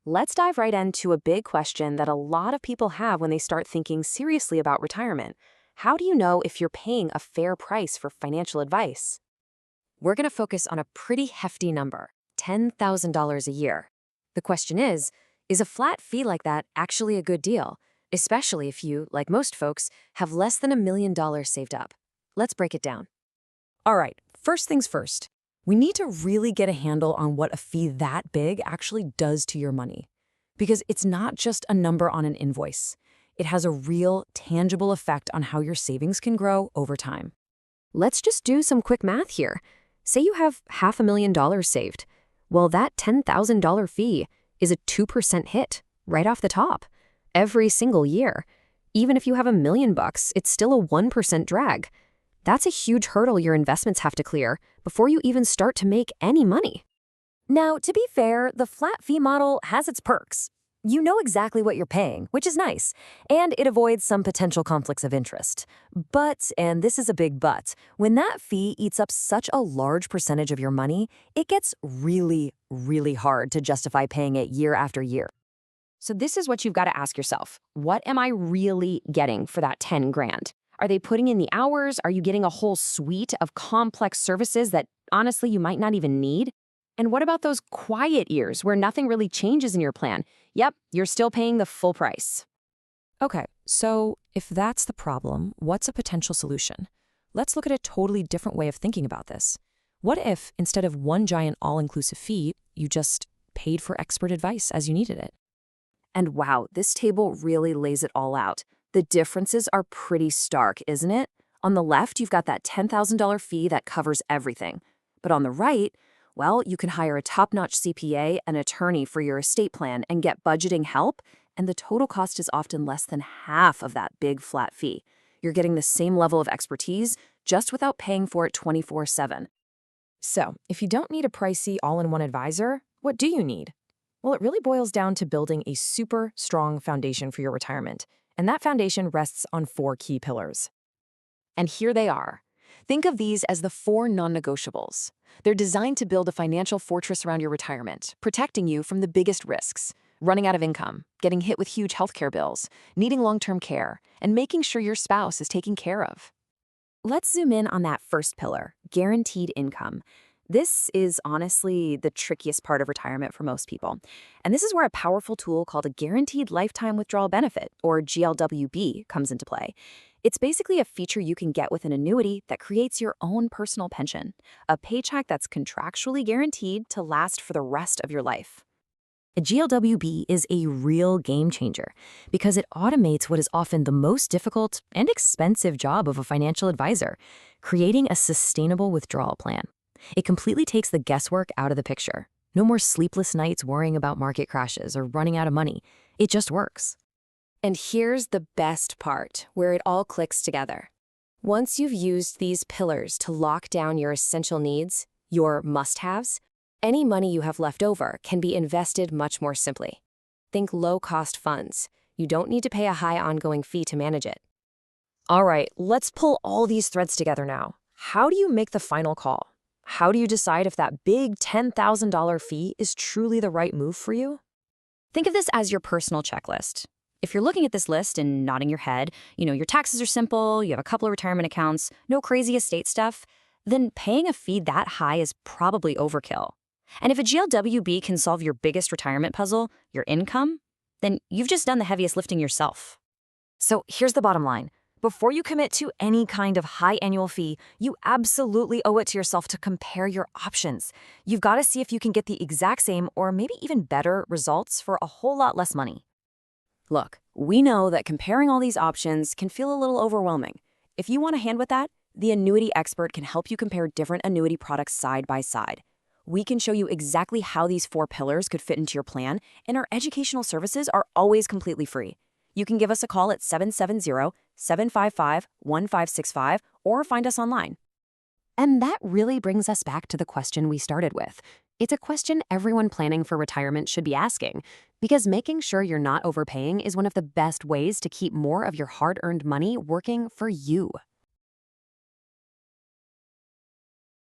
Let's dive right into a big question that a lot of people have when they start thinking seriously about retirement. How do you know if you're paying a fair price for financial advice? We're going to focus on a pretty hefty number, $10,000 a year. The question is a flat fee like that actually a good deal? Especially if you, like most folks, have less than $1 million saved up. Let's break it down. All right, first things first. We need to really get a handle on what a fee that big actually does to your money. Because it's not just a number on an invoice. It has a real, tangible effect on how your savings can grow over time. Let's just do some quick math here. Say you have $500,000 saved. Well, that $10,000 fee is a 2% hit right off the top every single year. Even if you have $1 million, it's still a 1% drag. That's a huge hurdle your investments have to clear before you even start to make any money. Now, to be fair, the flat fee model has its perks. You know exactly what you're paying, which is nice, and it avoids some potential conflicts of interest. But, and this is a big but, when that fee eats up such a large percentage of your money, it gets really, really hard to justify paying it year after year. So this is what you've got to ask yourself. What am I really getting for that 10 grand? Are they putting in the hours? Are you getting a whole suite of complex services that honestly you might not even need? And what about those quiet years where nothing really changes in your plan? Yep, you're still paying the full price. Okay, so if that's the problem, what's a potential solution? Let's look at a totally different way of thinking about this. What if, instead of one giant all-inclusive fee, you just paid for expert advice as you needed it? And wow, this table really lays it all out. The differences are pretty stark, isn't it? On the left, you've got that $10,000 fee that covers everything. But on the right, well, you can hire a top-notch CPA, an attorney for your estate plan, and get budgeting help, and the total cost is often less than half of that big flat fee. You're getting the same level of expertise, just without paying for it 24/7. So, if you don't need a pricey all-in-one advisor, what do you need? Well, it really boils down to building a super strong foundation for your retirement. And that foundation rests on 4 key pillars. And here they are. Think of these as the 4 non-negotiables. They're designed to build a financial fortress around your retirement, protecting you from the biggest risks: running out of income, getting hit with huge healthcare bills, needing long-term care, and making sure your spouse is taken care of. Let's zoom in on that first pillar, guaranteed income. This is honestly the trickiest part of retirement for most people. And this is where a powerful tool called a Guaranteed Lifetime Withdrawal Benefit, or GLWB, comes into play. It's basically a feature you can get with an annuity that creates your own personal pension, a paycheck that's contractually guaranteed to last for the rest of your life. A GLWB is a real game changer because it automates what is often the most difficult and expensive job of a financial advisor, creating a sustainable withdrawal plan. It completely takes the guesswork out of the picture. No more sleepless nights worrying about market crashes or running out of money. It just works. And here's the best part, where it all clicks together. Once you've used these pillars to lock down your essential needs, your must-haves, any money you have left over can be invested much more simply. Think low-cost funds. You don't need to pay a high ongoing fee to manage it. All right, let's pull all these threads together now. How do you make the final call? How do you decide if that big $10,000 fee is truly the right move for you? Think of this as your personal checklist. If you're looking at this list and nodding your head, your taxes are simple, you have a couple of retirement accounts, no crazy estate stuff, then paying a fee that high is probably overkill. And if a GLWB can solve your biggest retirement puzzle, your income, then you've just done the heaviest lifting yourself. So here's the bottom line. Before you commit to any kind of high annual fee, you absolutely owe it to yourself to compare your options. You've got to see if you can get the exact same or maybe even better results for a whole lot less money. Look, we know that comparing all these options can feel a little overwhelming. If you want a hand with that, the Annuity Expert can help you compare different annuity products side by side. We can show you exactly how these 4 pillars could fit into your plan, and our educational services are always completely free. You can give us a call at 770-755-1565 or find us online. And that really brings us back to the question we started with. It's a question everyone planning for retirement should be asking, because making sure you're not overpaying is one of the best ways to keep more of your hard-earned money working for you.